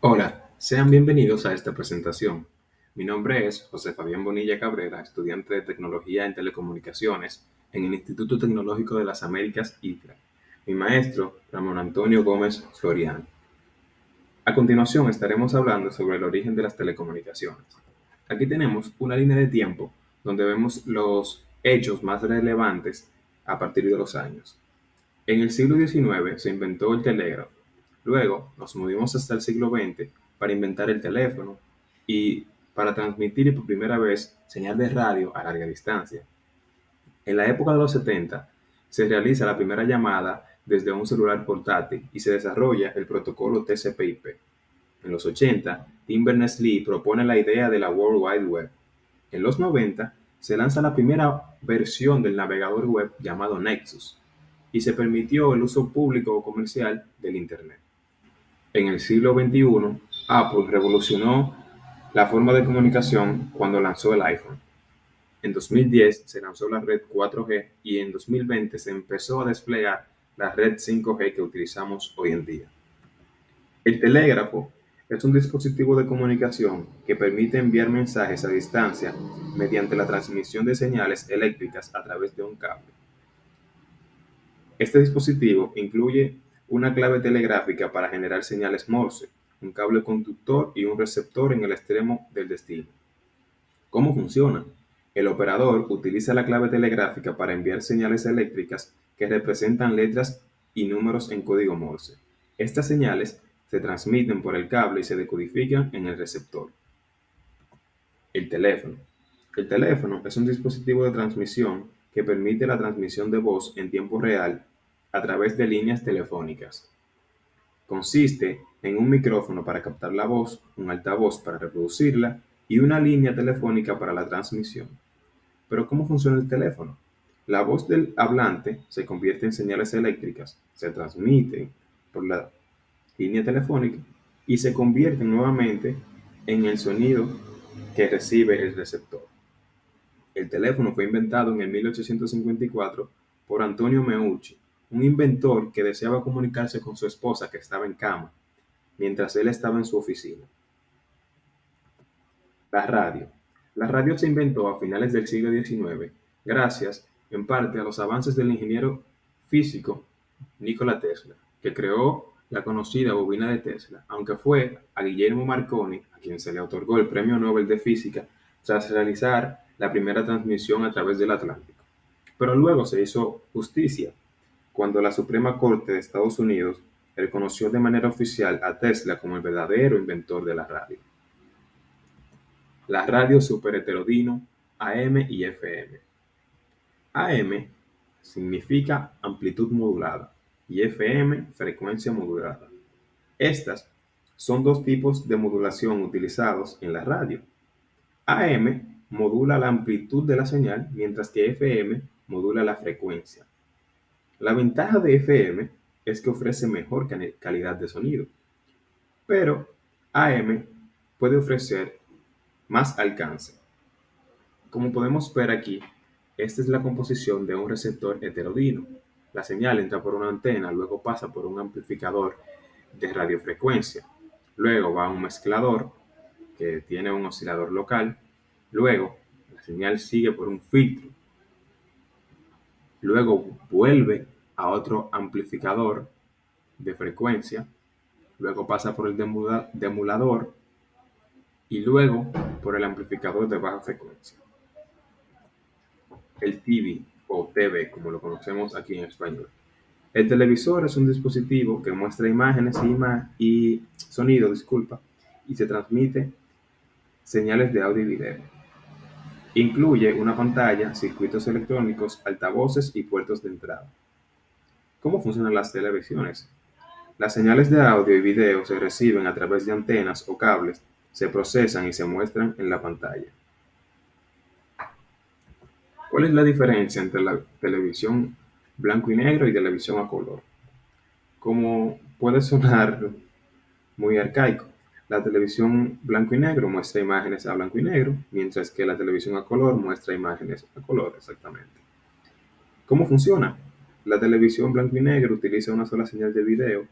Hola, sean bienvenidos a esta presentación. Mi nombre es José Fabián Bonilla Cabrera, estudiante de Tecnología en Telecomunicaciones en el Instituto Tecnológico de las Américas ITRA. Mi maestro, Ramón Antonio Gómez Floriano. A continuación estaremos hablando sobre el origen de las telecomunicaciones. Aquí tenemos una línea de tiempo donde vemos los hechos más relevantes a partir de los años. En el siglo XIX se inventó el telégrafo. Luego nos movimos hasta el siglo XX para inventar el teléfono y para transmitir por primera vez señal de radio a larga distancia. En la época de los 70 se realiza la primera llamada desde un celular portátil y se desarrolla el protocolo TCP/IP. En los 80, Tim Berners-Lee propone la idea de la World Wide Web. En los 90 se lanza la primera versión del navegador web llamado Nexus y se permitió el uso público o comercial del Internet. En el siglo XXI, Apple revolucionó la forma de comunicación cuando lanzó el iPhone. En 2010 se lanzó la red 4G y en 2020 se empezó a desplegar la red 5G que utilizamos hoy en día. El telégrafo es un dispositivo de comunicación que permite enviar mensajes a distancia mediante la transmisión de señales eléctricas a través de un cable. Este dispositivo incluye una clave telegráfica para generar señales Morse, un cable conductor y un receptor en el extremo del destino. ¿Cómo funciona? El operador utiliza la clave telegráfica para enviar señales eléctricas que representan letras y números en código Morse. Estas señales se transmiten por el cable y se decodifican en el receptor. El teléfono. El teléfono es un dispositivo de transmisión que permite la transmisión de voz en tiempo real a través de líneas telefónicas. Consiste en un micrófono para captar la voz, un altavoz para reproducirla y una línea telefónica para la transmisión. Pero ¿cómo funciona el teléfono? La voz del hablante se convierte en señales eléctricas, se transmiten por la línea telefónica y se convierten nuevamente en el sonido que recibe el receptor. El teléfono fue inventado en el 1854 por Antonio Meucci, un inventor que deseaba comunicarse con su esposa que estaba en cama, mientras él estaba en su oficina. La radio. La radio se inventó a finales del siglo XIX, gracias, en parte, a los avances del ingeniero físico Nikola Tesla, que creó la conocida bobina de Tesla, aunque fue a Guillermo Marconi a quien se le otorgó el Premio Nobel de Física tras realizar la primera transmisión a través del Atlántico. Pero luego se hizo justicia cuando la Suprema Corte de Estados Unidos reconoció de manera oficial a Tesla como el verdadero inventor de la radio. La radio superheterodino AM y FM. AM significa amplitud modulada y FM frecuencia modulada. Estas son dos tipos de modulación utilizados en la radio. AM modula la amplitud de la señal, mientras que FM modula la frecuencia. La ventaja de FM es que ofrece mejor calidad de sonido, pero AM puede ofrecer más alcance. Como podemos ver aquí, esta es la composición de un receptor heterodino. La señal entra por una antena, luego pasa por un amplificador de radiofrecuencia, luego va a un mezclador que tiene un oscilador local, luego la señal sigue por un filtro, luego vuelve a otro amplificador de frecuencia, luego pasa por el demulador y luego por el amplificador de baja frecuencia. El TV o TV, como lo conocemos aquí en español. El televisor es un dispositivo que muestra imágenes y sonido, y se transmite señales de audio y video. Incluye una pantalla, circuitos electrónicos, altavoces y puertos de entrada. ¿Cómo funcionan las televisiones? Las señales de audio y video se reciben a través de antenas o cables, se procesan y se muestran en la pantalla. ¿Cuál es la diferencia entre la televisión blanco y negro y televisión a color? Como puede sonar muy arcaico, la televisión blanco y negro muestra imágenes a blanco y negro, mientras que la televisión a color muestra imágenes a color, exactamente. ¿Cómo funciona? La televisión blanco y negro utiliza una sola señal de video,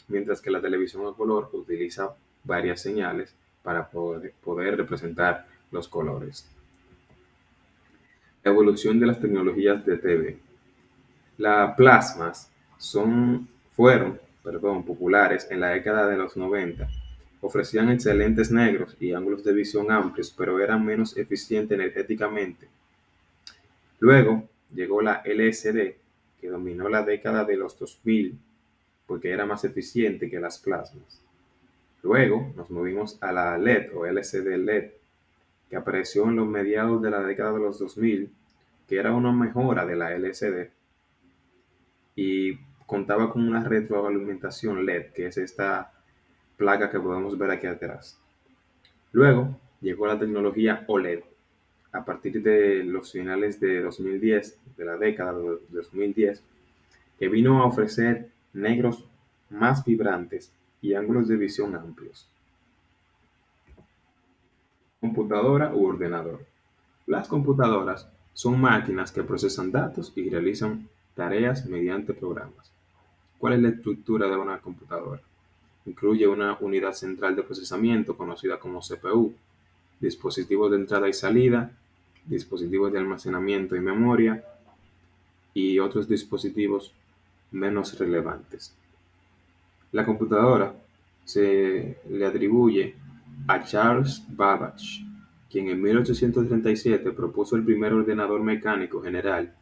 mientras que la televisión a color utiliza varias señales para poder representar los colores. Evolución de las tecnologías de TV. Las plasmas fueron populares en la década de los 90. Ofrecían excelentes negros y ángulos de visión amplios, pero eran menos eficientes energéticamente. Luego llegó la LCD, que dominó la década de los 2000 porque era más eficiente que las plasmas. Luego nos movimos a la LED o LCD LED, que apareció en los mediados de la década de los 2000, que era una mejora de la LCD y contaba con una retroalimentación LED, que es esta placa que podemos ver aquí atrás. Luego llegó la tecnología OLED a partir de los finales de 2010, de la década de 2010, que vino a ofrecer negros más vibrantes y ángulos de visión amplios. Computadora u ordenador. Las computadoras son máquinas que procesan datos y realizan tareas mediante programas. ¿Cuál es la estructura de una computadora? Incluye una unidad central de procesamiento conocida como CPU, dispositivos de entrada y salida, dispositivos de almacenamiento y memoria y otros dispositivos menos relevantes. La computadora se le atribuye a Charles Babbage, quien en 1837 propuso el primer ordenador mecánico general,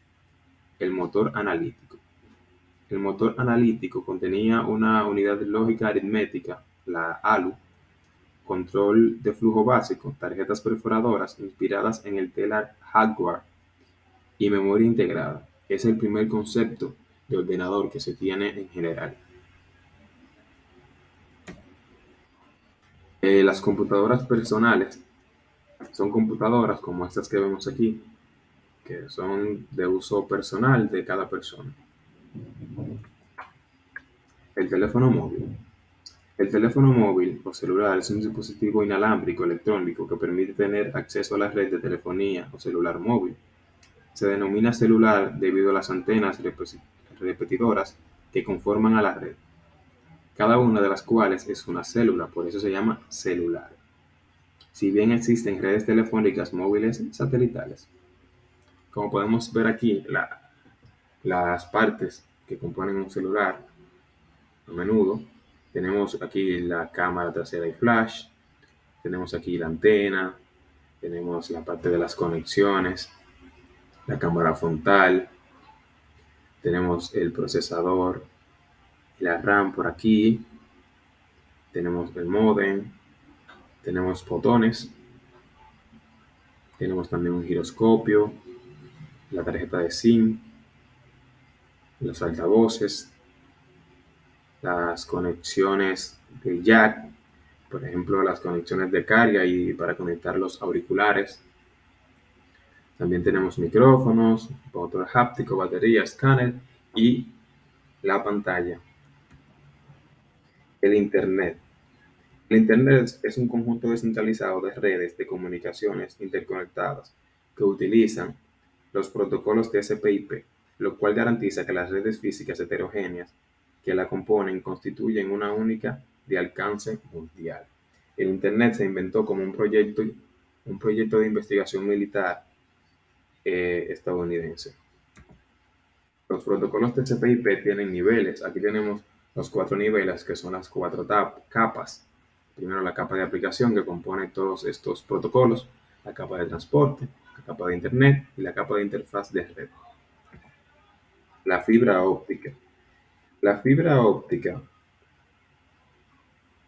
el motor analítico. El motor analítico contenía una unidad lógica aritmética, la ALU, control de flujo básico, tarjetas perforadoras inspiradas en el telar hardware y memoria integrada. Es el primer concepto de ordenador que se tiene en general. Las computadoras personales son computadoras como estas que vemos aquí, que son de uso personal de cada persona. El teléfono móvil. El teléfono móvil o celular es un dispositivo inalámbrico electrónico que permite tener acceso a la red de telefonía o celular móvil. Se denomina celular debido a las antenas repetidoras que conforman a la red, cada una de las cuales es una célula, por eso se llama celular. Si bien existen redes telefónicas móviles satelitales. Como podemos ver aquí, las partes que componen un celular, a menudo, tenemos aquí la cámara trasera y flash, tenemos aquí la antena, tenemos la parte de las conexiones, la cámara frontal, tenemos el procesador, la RAM por aquí, tenemos el módem, tenemos botones, tenemos también un giroscopio, la tarjeta de SIM, los altavoces, las conexiones de jack, por ejemplo las conexiones de carga y para conectar los auriculares. También tenemos micrófonos, motor háptico, batería, escáner y la pantalla. El Internet. El Internet es un conjunto descentralizado de redes de comunicaciones interconectadas que utilizan los protocolos TCP/IP, lo cual garantiza que las redes físicas heterogéneas que la componen constituyen una única de alcance mundial. El Internet se inventó como un proyecto de investigación militar estadounidense. Los protocolos TCP/IP tienen niveles. Aquí tenemos los 4 niveles, que son las 4 capas. Primero la capa de aplicación que compone todos estos protocolos, la capa de transporte, la capa de internet y la capa de interfaz de red. La fibra óptica. La fibra óptica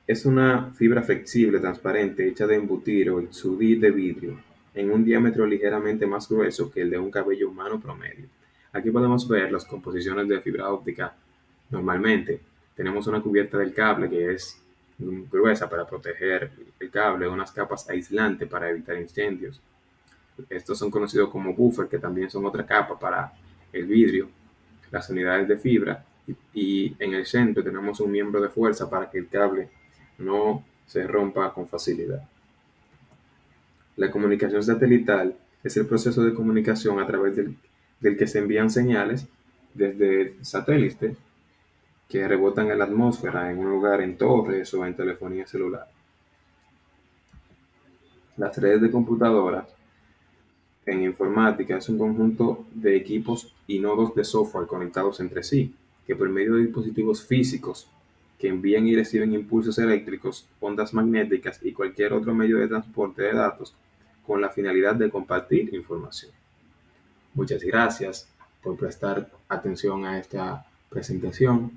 es una fibra flexible, transparente, hecha de embutir o exudir de vidrio, en un diámetro ligeramente más grueso que el de un cabello humano promedio. Aquí podemos ver las composiciones de fibra óptica. Normalmente tenemos una cubierta del cable que es gruesa para proteger el cable, unas capas aislantes para evitar incendios. Estos son conocidos como buffer, que también son otra capa para el vidrio, las unidades de fibra y en el centro tenemos un miembro de fuerza para que el cable no se rompa con facilidad. La comunicación satelital es el proceso de comunicación a través del que se envían señales desde satélites que rebotan en la atmósfera en un lugar en torres o en telefonía celular. Las redes de computadoras en informática es un conjunto de equipos y nodos de software conectados entre sí, que por medio de dispositivos físicos que envían y reciben impulsos eléctricos, ondas magnéticas y cualquier otro medio de transporte de datos con la finalidad de compartir información. Muchas gracias por prestar atención a esta presentación.